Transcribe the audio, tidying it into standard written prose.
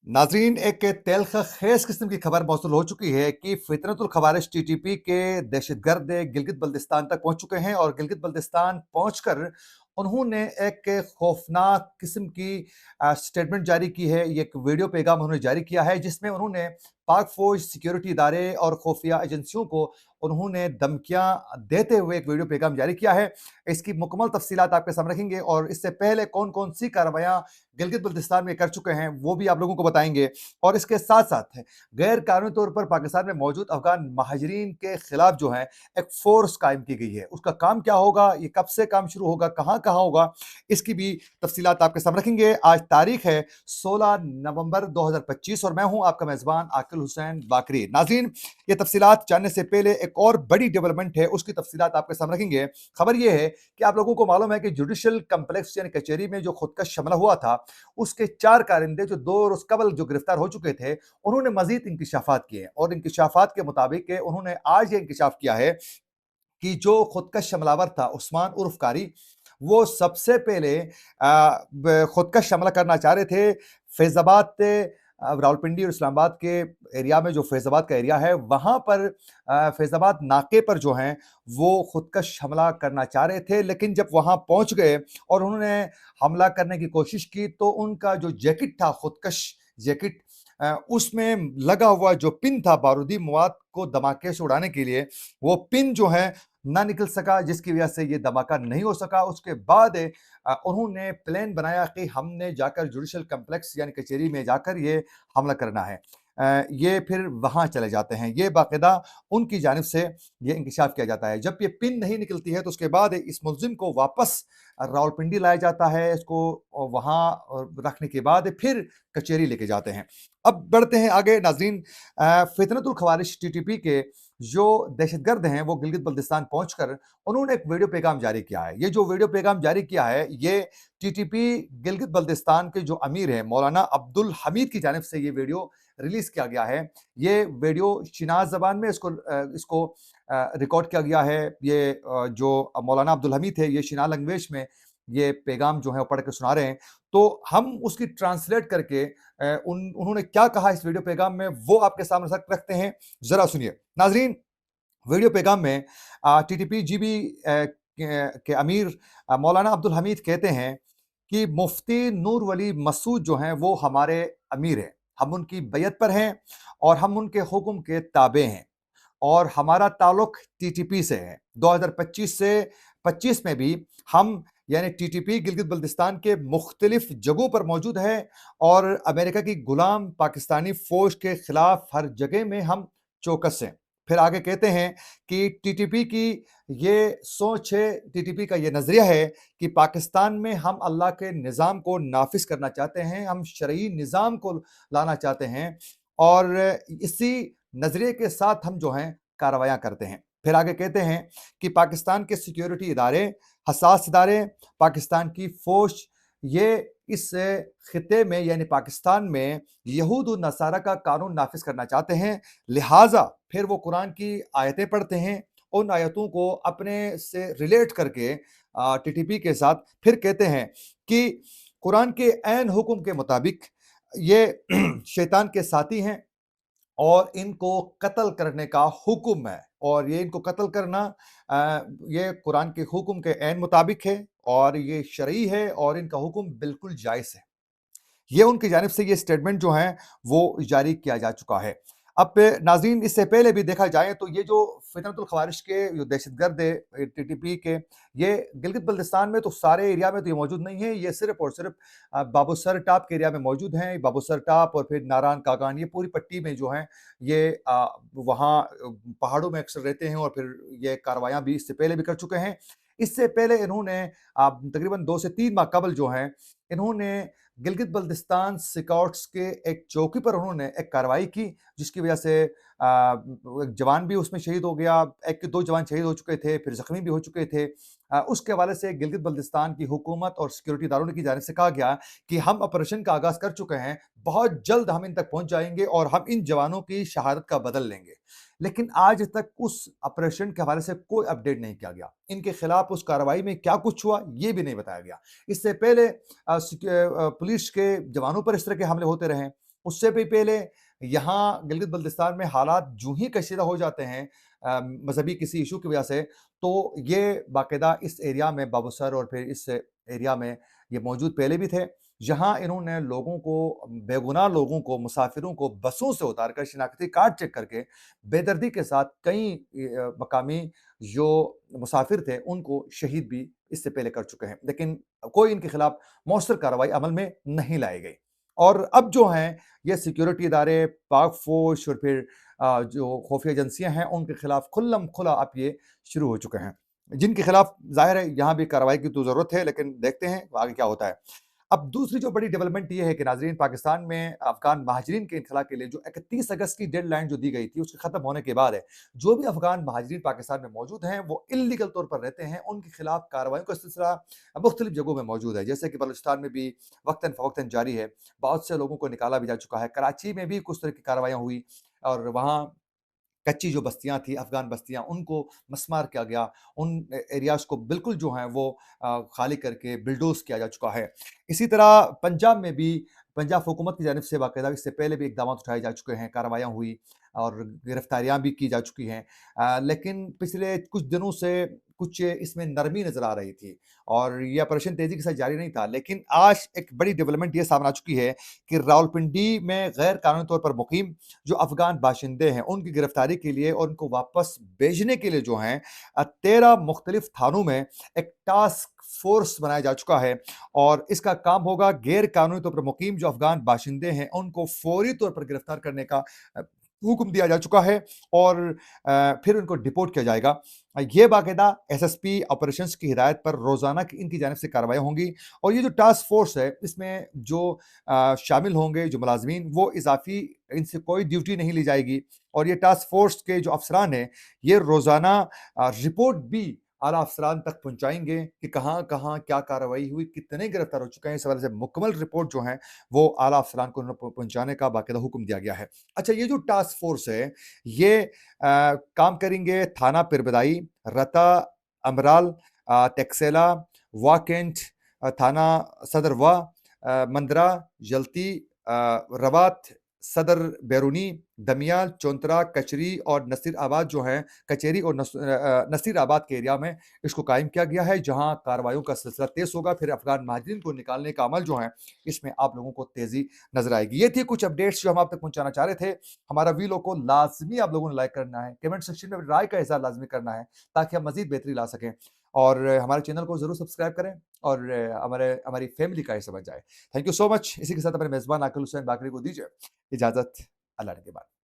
नाजरीन, एक तेलख खेज किस्म की खबर मौसूल हो चुकी है कि फितरतुल खवारिज टीटीपी के दहशतगर्द गिलगित बल्तिस्तान तक पहुंच चुके हैं और गिलगित बल्तिस्तान पहुंचकर उन्होंने एक खौफनाक किस्म की स्टेटमेंट जारी की है। ये एक वीडियो पैगाम उन्होंने जारी किया है जिसमें उन्होंने पाक फौज, सिक्योरिटी इदारे और खुफिया एजेंसियों को उन्होंने धमकियां देते हुए एक वीडियो पैगाम जारी किया है। इसकी मुकम्मल तफसीलात आपके सामने रखेंगे और इससे पहले कौन कौन सी कार्रवाइयां गिलगित बल्तिस्तान में कर चुके हैं वो भी आप लोगों को बताएंगे। और इसके साथ साथ गैर कानूनी तौर पर पाकिस्तान में मौजूद अफगान महाजरीन के खिलाफ जो है एक फोर्स कायम की गई है, उसका काम क्या होगा, ये कब से काम शुरू होगा, कहाँ कहाँ होगा, इसकी भी तफसीलात आपके सामने रखेंगे। आज तारीख है 16 नवंबर 2025 और मैं हूं आपका मेजबान आकिल हुसैन बाकरी। नाज़रीन, ये तफसीलात जानने से पहले एक और बड़ी डेवलपमेंट है, उसकी तफसीलात आपके सामने रखेंगे। खबर यह है कि आप लोगों को मालूम है कि जुडिशल कम्प्लेक्स यानी कचहरी में जो खुदकश हमला हुआ था, उसके 4 कारिंदे जो 2 रोज कबल जो गिरफ्तार हो चुके थे, उन्होंने मजीद इंकिशाफात किए और इंकिशाफात के मुताबिक उन्होंने आज ये इंकिशाफ किया है कि जो खुदकश हमलावर था उस्मान उर्फ कारी, वो सबसे पहले खुदकश हमला करना चाह रहे थे फैजाबाद से रावलपिंडी और इस्लामाबाद के एरिया में। जो फैजाबाद का एरिया है वहां पर फैजाबाद नाके पर जो हैं वो खुदकश हमला करना चाह रहे थे, लेकिन जब वहां पहुंच गए और उन्होंने हमला करने की कोशिश की तो उनका जो जैकेट था, खुदकश जैकेट, उसमें लगा हुआ जो पिन था बारूदी मवाद को धमाके से उड़ाने के लिए, वो पिन जो है ना निकल सका, जिसकी वजह से ये धमाका नहीं हो सका। उसके बाद उन्होंने प्लान बनाया कि हमने जाकर जुडिशल कम्प्लेक्स यानी कचहरी में जाकर ये हमला करना है। ये फिर वहां चले जाते हैं, ये बाकायदा उनकी जानिब से ये इंकशाफ किया जाता है। जब ये पिन नहीं निकलती है तो उसके बाद इस मुलजिम को वापस रावलपिंडी लाया जाता है, इसको वहां रखने के बाद फिर कचहरी लेके जाते हैं। अब बढ़ते हैं आगे नाजरीन। फितनतुल खवारिज टीटीपी के जो दहशतगर्द हैं वो गिलगित बल्तिस्तान पहुंचकर उन्होंने एक वीडियो पैगाम जारी किया है। ये जो वीडियो पैगाम जारी किया है ये टीटीपी गिलगित बल्तिस्तान के जो अमीर हैं मौलाना अब्दुल हमीद की जानिब से ये वीडियो रिलीज किया गया है। ये वीडियो शिनाज जबान में इसको रिकॉर्ड किया गया है। ये जो मौलाना अब्दुल हमीद है ये शिना लैंग्वेज में ये पैगाम जो है वो पढ़ के सुना रहे हैं। तो हम उसकी ट्रांसलेट करके उन्होंने क्या कहा इस वीडियो पैगाम में वो आपके सामने रखते हैं, जरा सुनिए नाजरीन। वीडियो पैगाम में टीटीपी जीबी के अमीर मौलाना अब्दुल हमीद कहते हैं कि मुफ्ती नूर वली मसूद जो हैं वो हमारे अमीर हैं, हम उनकी बैयत पर हैं और हम उनके हुक्म के ताबे हैं और हमारा ताल्लुक टीटीपी से है। 2025 से 25 में भी हम यानी टीटीपी गिलगित बल्तिस्तान के मुख्तलिफ जगहों पर मौजूद है और अमेरिका की गुलाम पाकिस्तानी फौज के खिलाफ हर जगह में हम चौकस हैं। फिर आगे कहते हैं कि टीटीपी की ये सोच है, टीटीपी का ये नजरिया है कि पाकिस्तान में हम अल्लाह के निज़ाम को नाफिज करना चाहते हैं, हम शरई निज़ाम को लाना चाहते हैं और इसी नजरिए के साथ हम जो हैं कार्रवाइयां करते हैं। फिर आगे कहते हैं कि पाकिस्तान के सिक्योरिटी इदारे, हसास इदारे, पाकिस्तान की फौज, ये इस खिते में यानी पाकिस्तान में यहूद और नसारा का कानून नाफिज करना चाहते हैं। लिहाजा फिर वो कुरान की आयतें पढ़ते हैं, उन आयतों को अपने से रिलेट करके टीटीपी के साथ फिर कहते हैं कि कुरान के ऐन हुक्म के मुताबिक ये शैतान के साथी हैं और इनको कत्ल करने का हुक्म है और ये इनको कत्ल करना ये कुरान के हुक्म के ऐन मुताबिक है और ये शरई है और इनका हुक्म बिल्कुल जायज़ है। ये उनकी जानिब से ये स्टेटमेंट जो है वो जारी किया जा चुका है। अब नाज़रीन, इससे पहले भी देखा जाए तो ये जो फितनतुल खवारिज के जो दहशतगर्द टीटीपी के, ये गिलगित बल्तिस्तान में तो सारे एरिया में तो ये मौजूद नहीं है, ये सिर्फ और सिर्फ बाबूसर टाप के एरिया में मौजूद हैं। बाबूसर टाप और फिर नारायण कागान, ये पूरी पट्टी में जो हैं ये वहाँ पहाड़ों में अक्सर रहते हैं और फिर ये कार्रवाइयाँ भी इससे पहले भी कर चुके हैं। इससे पहले इन्होंने तकरीबन 2 से 3 माह कबल जो हैं इन्होंने गिलगित बल्तिस्तान स्काउट्स के एक चौकी पर उन्होंने एक कार्रवाई की, जिसकी वजह से एक जवान भी उसमें शहीद हो गया, 1-2 जवान शहीद हो चुके थे, फिर ज़ख्मी भी हो चुके थे। उसके हवाले से गिलगित बल्तिस्तान की हुकूमत और सिक्योरिटी इदारों की जानिब से कहा गया कि हम ऑपरेशन का आगाज़ कर चुके हैं, बहुत जल्द हम इन तक पहुँच जाएँगे और हम इन जवानों की शहादत का बदल लेंगे। लेकिन आज तक उस ऑपरेशन के हवाले से कोई अपडेट नहीं किया गया। इनके खिलाफ उस कार्रवाई में क्या कुछ हुआ, ये भी नहीं बताया गया। इससे पहले पुलिस के जवानों पर इस तरह के हमले होते रहे, اس سے بھی پہلے یہاں گلگت بلتستان میں حالات جو ہی کشیدہ ہو جاتے ہیں مذہبی کسی ایشو کی وجہ سے، تو یہ باقاعدہ اس ایریا میں بابوسر اور پھر اس ایریا میں یہ موجود پہلے بھی تھے، جہاں انہوں نے لوگوں کو، بے گناہ لوگوں کو، مسافروں کو بسوں سے اتار کر شناختی کارڈ چیک کر کے بے دردی کے ساتھ کئی مقامی جو مسافر تھے ان کو شہید بھی اس سے پہلے کر چکے ہیں، لیکن کوئی ان کے خلاف مؤثر کارروائی عمل میں نہیں لائی گئی۔ اور اب جو ہیں یہ سیکیورٹی ادارے، پاک فوج اور پھر جو خفیہ ایجنسیاں ہیں ان کے خلاف کھلم کھلا اب یہ شروع ہو چکے ہیں، جن کے خلاف ظاہر ہے یہاں بھی کارروائی کی تو ضرورت ہے، لیکن دیکھتے ہیں آگے کیا ہوتا ہے۔ اب دوسری جو بڑی ڈیولپمنٹ یہ ہے کہ ناظرین، پاکستان میں افغان مہاجرین کے انخلاء کے لیے جو 31 اگست کی ڈیڈ لائن جو دی گئی تھی اس کے ختم ہونے کے بعد ہے، جو بھی افغان مہاجرین پاکستان میں موجود ہیں وہ انلیگل طور پر رہتے ہیں، ان کے خلاف کارروائیوں کا سلسلہ مختلف جگہوں میں موجود ہے، جیسے کہ بلوچستان میں بھی وقتاً فوقتاً جاری ہے، بہت سے لوگوں کو نکالا بھی جا چکا ہے، کراچی میں بھی کچھ طرح کی کارروائیاں ہوئی اور وہاں کچی جو بستیاں تھیں، افغان بستیاں، ان کو مسمار کیا گیا، ان ایریاز کو بالکل جو ہیں وہ خالی کر کے بلڈوز کیا جا چکا ہے۔ اسی طرح پنجاب میں بھی پنجاب حکومت کی جانب سے باقاعدہ اس سے پہلے بھی اقدامات اٹھائے جا چکے ہیں، کارروائیاں ہوئی اور گرفتاریاں بھی کی جا چکی ہیں، لیکن پچھلے کچھ دنوں سے کچھ اس میں نرمی نظر آ رہی تھی اور یہ آپریشن تیزی کے ساتھ جاری نہیں تھا، لیکن آج ایک بڑی ڈیولپمنٹ یہ سامنے آ چکی ہے کہ راولپنڈی میں غیر قانونی طور پر مقیم جو افغان باشندے ہیں ان کی گرفتاری کے لیے اور ان کو واپس بھیجنے کے لیے جو ہیں 13 مختلف تھانوں میں ایک ٹاسک فورس بنایا جا چکا ہے اور اس کا کام ہوگا غیر قانونی طور پر مقیم جو افغان باشندے ہیں ان کو فوری طور پر گرفتار کرنے کا حکم دیا جا چکا ہے اور پھر ان کو ڈپورٹ کیا جائے گا۔ یہ باقاعدہ ایس ایس پی آپریشنز کی ہدایت پر روزانہ ان کی جانب سے کارروائیاں ہوں گی اور یہ جو ٹاسک فورس ہے اس میں جو شامل ہوں گے جو ملازمین وہ اضافی ان سے کوئی ڈیوٹی نہیں لی جائے گی اور یہ ٹاسک فورس کے جو افسران ہیں یہ روزانہ رپورٹ بھی اعلیٰ افسران تک پہنچائیں گے کہ کہاں کہاں کیا کارروائی ہوئی، کتنے گرفتار ہو چکے ہیں، اس حوالے سے مکمل رپورٹ جو ہیں وہ اعلیٰ افسران کو پہنچانے کا باقاعدہ حکم دیا گیا ہے۔ اچھا، یہ جو ٹاسک فورس ہے یہ کام کریں گے تھانہ پربدائی، رتا، امرال، ٹیکسیلا، واکنٹ، تھانہ صدر مندرہ، جلتی، روات، صدر بیرونی، دمیال، چونترا، کچری اور نصیر آباد جو ہیں کچیری اور نصیر آباد کے ایریا میں اس کو قائم کیا گیا ہے، جہاں کارروائیوں کا سلسلہ تیز ہوگا۔ پھر افغان مہاجرین کو نکالنے کا عمل جو ہے اس میں آپ لوگوں کو تیزی نظر آئے گی۔ یہ تھی کچھ اپڈیٹس جو ہم آپ تک پہنچانا چاہ رہے تھے۔ ہمارا ویڈیو کو لازمی آپ لوگوں نے لائک کرنا ہے، کمنٹ سیکشن میں رائے کا اظہار لازمی کرنا ہے تاکہ ہم مزید بہتری لا سکیں اور ہمارے چینل کو ضرور سبسکرائب کریں اور ہماری فیملی کا حصہ بن جائے۔ تھینک یو سو مچ۔ اسی کے ساتھ اپنے میزبان عاقل حسین باقری کو دیجیے اجازت، اللہ کے بعد۔